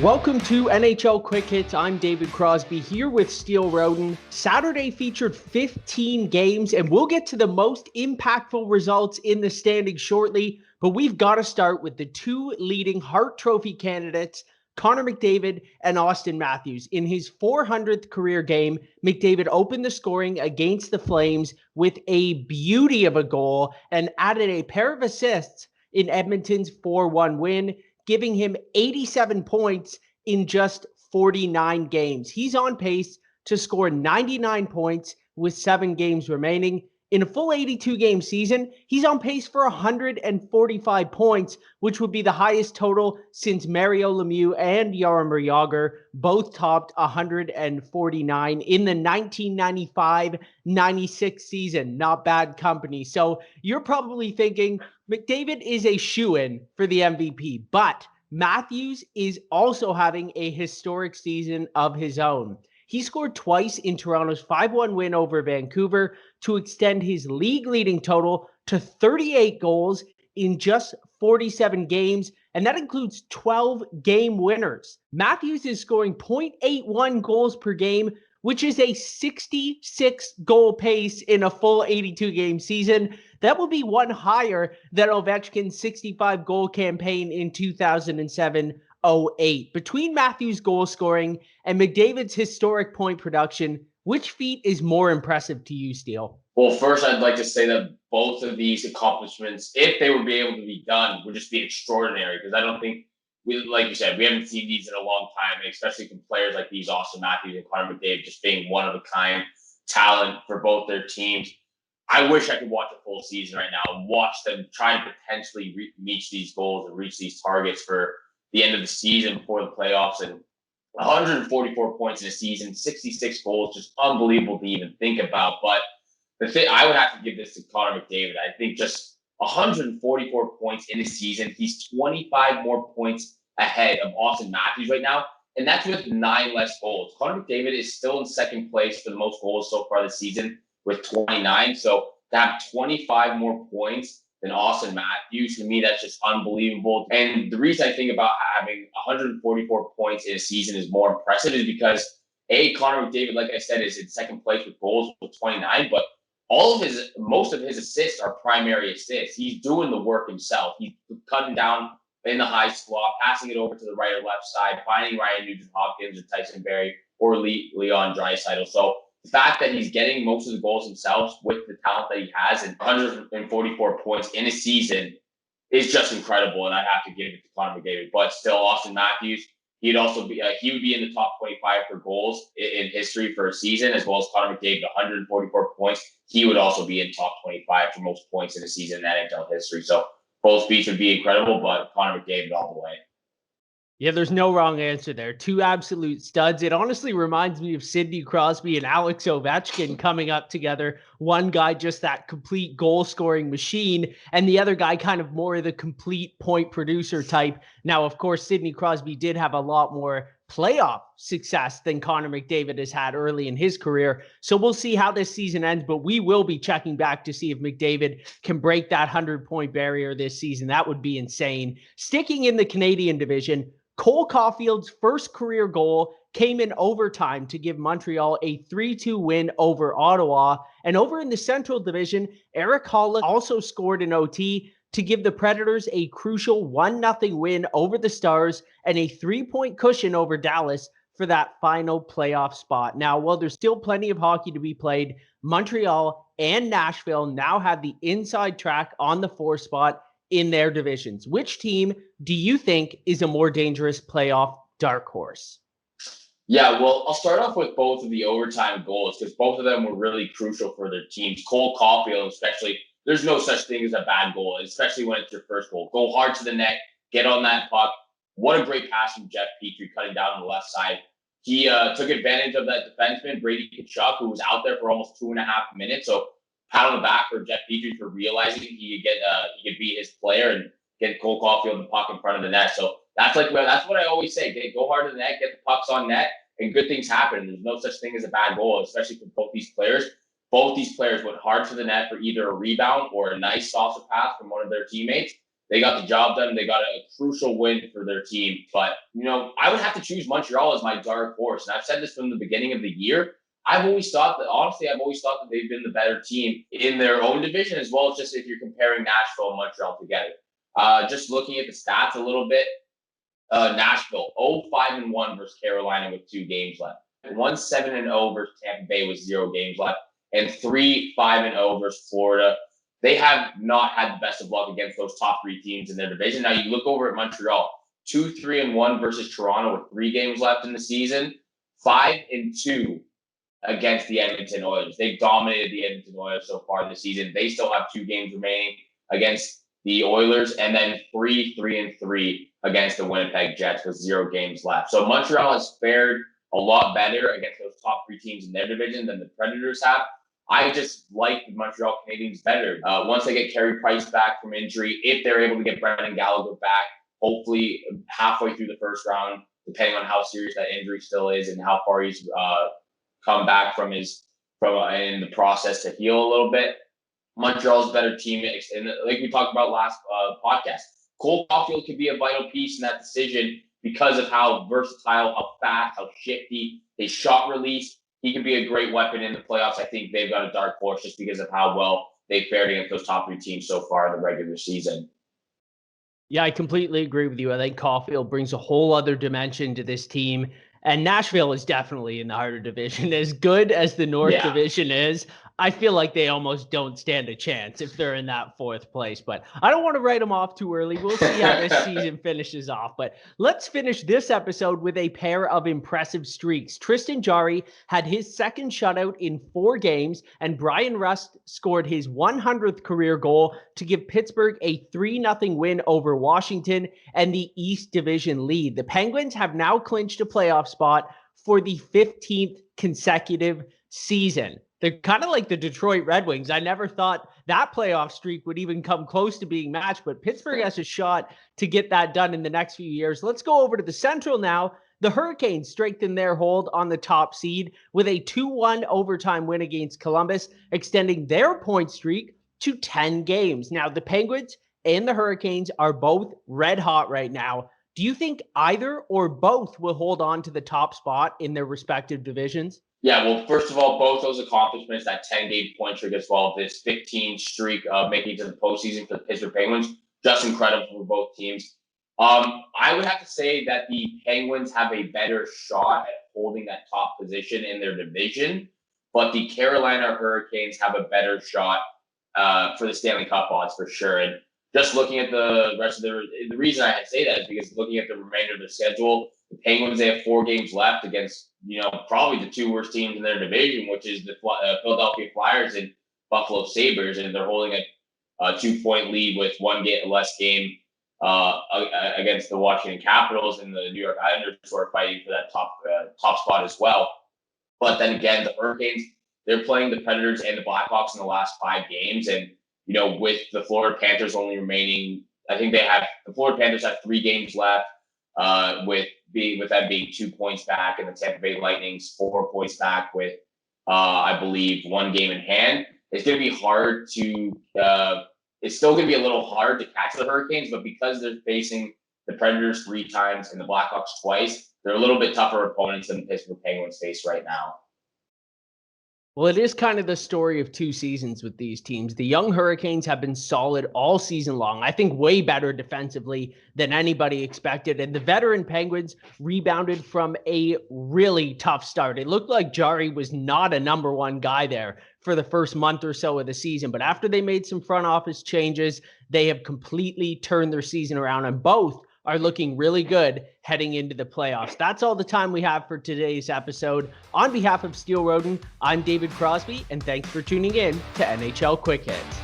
Welcome to NHL Quick Hits. I'm David Crosby here with Steele Roden. Saturday featured 15 games, and we'll get to the most impactful results in the standings shortly. But we've got to start with the two leading Hart Trophy candidates, Connor McDavid and Auston Matthews. In his 400th career game, McDavid opened the scoring against the Flames with a beauty of a goal and added a pair of assists in Edmonton's 4-1 win, giving him 87 points in just 49 games. He's on pace to score 99 points with 7 games remaining. In a full 82-game season, he's on pace for 145 points, which would be the highest total since Mario Lemieux and Jaromir Jagr both topped 149 in the 1995-96 season. Not bad company. So you're probably thinking McDavid is a shoo-in for the MVP, but Matthews is also having a historic season of his own. He scored twice in Toronto's 5-1 win over Vancouver to extend his league-leading total to 38 goals in just 47 games, and that includes 12 game winners. Matthews is scoring 0.81 goals per game, which is a 66-goal pace in a full 82-game season. That will be one higher than Ovechkin's 65-goal campaign in 2007-08. Between Matthews' goal scoring and McDavid's historic point production, which feat is more impressive to you, Steele? Well, first, I'd like to say that both of these accomplishments, if they would be able to be done, would just be extraordinary, because I don't think, like you said, we haven't seen these in a long time, especially from players like these, Auston Matthews and Connor McDavid, just being one-of-a-kind talent for both their teams. I wish I could watch a full season right now and watch them try to potentially reach these goals and reach these targets for the end of the season before the playoffs. And 144 points in a season, 66 goals, just unbelievable to even think about. But the thing, I would have to give this to Connor McDavid. I think just 144 points in a season. He's 25 more points ahead of Auston Matthews right now, and that's with 9 less goals. Connor McDavid is still in second place for the most goals so far this season with 29. So to have 25 more points than Auston Matthews, to me, that's just unbelievable. And the reason I think about having 144 points in a season is more impressive is because, A, Connor McDavid, like I said, is in second place with goals with 29, but most of his assists are primary assists. He's doing the work himself. He's cutting down in the high squat, passing it over to the right or left side, finding Ryan Nugent-Hopkins or Tyson Barrie or Leon Draisaitl. So the fact that he's getting most of the goals himself with the talent that he has and 144 points in a season is just incredible. And I have to give it to Connor McDavid. But still, Auston Matthews, he would be in the top 25 for goals in history for a season, as well as Connor McDavid, 144 points. He would also be in top 25 for most points in a season in NHL history. So both feats would be incredible, but Connor McDavid all the way. Yeah, there's no wrong answer there. Two absolute studs. It honestly reminds me of Sidney Crosby and Alex Ovechkin coming up together. One guy just that complete goal-scoring machine, and the other guy kind of more of the complete point producer type. Now, of course, Sidney Crosby did have a lot more playoff success than Connor McDavid has had early in his career. So we'll see how this season ends, but we will be checking back to see if McDavid can break that 100-point barrier this season. That would be insane. Sticking in the Canadian division, Cole Caufield's first career goal came in overtime to give Montreal a 3-2 win over Ottawa. And over in the Central Division, Erik Haula also scored an OT to give the Predators a crucial 1-0 win over the Stars and a 3-point cushion over Dallas for that final playoff spot. Now, while there's still plenty of hockey to be played, Montreal and Nashville now have the inside track on the 4 spot in their divisions. Which team do you think is a more dangerous playoff dark horse? Yeah, well, I'll start off with both of the overtime goals because both of them were really crucial for their teams. Cole Caufield, especially, there's no such thing as a bad goal, especially when it's your first goal. Go hard to the net, get on that puck. What a great pass from Jeff Petrie cutting down on the left side. He took advantage of that defenseman, Brady Tkachuk, who was out there for almost 2.5 minutes. So pat on the back for Jeff Petrie for realizing he could be his player and get Cole Caufield the puck in front of the net. So that's what I always say. Go hard to the net, get the pucks on net, and good things happen. There's no such thing as a bad goal, especially for both these players. Both these players went hard to the net for either a rebound or a nice salsa pass from one of their teammates. They got the job done. They got a crucial win for their team. But, I would have to choose Montreal as my dark horse. And I've said this from the beginning of the year. I've always thought that they've been the better team in their own division, as well as just if you're comparing Nashville and Montreal together. Just looking at the stats a little bit, Nashville 0-5-1 versus Carolina with 2 games left. 1-7-0 versus Tampa Bay with 0 games left, and 3-5-0 versus Florida. They have not had the best of luck against those top 3 teams in their division. Now you look over at Montreal, 2-3-1 versus Toronto with 3 games left in the season, 5-2 against the Edmonton Oilers. They've dominated the Edmonton Oilers so far this season. They still have 2 games remaining against the Oilers, and then 3-3 against the Winnipeg Jets with 0 games left. So Montreal has fared a lot better against those top 3 teams in their division than the Predators have. I just like the Montreal Canadiens better. Once they get Carey Price back from injury, if they're able to get Brendan Gallagher back, hopefully halfway through the first round, depending on how serious that injury still is and how far he's come back from in the process to heal a little bit. Montreal's a better team, and like we talked about last podcast, Cole Caufield could be a vital piece in that decision because of how versatile, how fast, how shifty, his shot release. He could be a great weapon in the playoffs. I think they've got a dark horse just because of how well they fared against those top 3 teams so far in the regular season. Yeah, I completely agree with you. I think Caufield brings a whole other dimension to this team. And Nashville is definitely in the harder division. As good as the North Division is, I feel like they almost don't stand a chance if they're in that 4th place. But I don't want to write them off too early. We'll see how this season finishes off. But let's finish this episode with a pair of impressive streaks. Tristan Jarry had his 2nd shutout in 4 games, and Brian Rust scored his 100th career goal to give Pittsburgh a 3-0 win over Washington and the East Division lead. The Penguins have now clinched a playoff spot for the 15th consecutive season. They're kind of like the Detroit Red Wings. I never thought that playoff streak would even come close to being matched, but Pittsburgh has a shot to get that done in the next few years. Let's go over to the Central now. The Hurricanes strengthen their hold on the top seed with a 2-1 overtime win against Columbus, extending their point streak to 10 games. Now, the Penguins and the Hurricanes are both red hot right now. Do you think either or both will hold on to the top spot in their respective divisions? Yeah, well, first of all, both those accomplishments, that 10-game point streak as well, this 15 streak of making it to the postseason for the Pittsburgh Penguins, just incredible for both teams. I would have to say that the Penguins have a better shot at holding that top position in their division, but the Carolina Hurricanes have a better shot for the Stanley Cup odds for sure. And just looking at the rest of the reason I say that is because looking at the remainder of the schedule, the Penguins, they have 4 games left against, probably the 2 worst teams in their division, which is the Philadelphia Flyers and Buffalo Sabres, and they're holding a 2-point lead with 1 less game against the Washington Capitals, and the New York Islanders who are fighting for that top spot as well. But then again, the Hurricanes, they're playing the Predators and the Blackhawks in the last 5 games, and with the Florida Panthers only remaining, I think the Florida Panthers have 3 games left, with them being 2 points back, and the Tampa Bay Lightning's 4 points back with, I believe, 1 game in hand. It's going to be hard to, it's still going to be a little hard to catch the Hurricanes, but because they're facing the Predators 3 times and the Blackhawks twice, they're a little bit tougher opponents than the Pittsburgh Penguins face right now. Well, it is kind of the story of 2 seasons with these teams. The young Hurricanes have been solid all season long. I think way better defensively than anybody expected. And the veteran Penguins rebounded from a really tough start. It looked like Jarry was not a number 1 guy there for the first month or so of the season. But after they made some front office changes, they have completely turned their season around, and both are looking really good heading into the playoffs. That's all the time we have for today's episode. On behalf of Steel Roden, I'm David Crosby, and thanks for tuning in to NHL Quick Hits.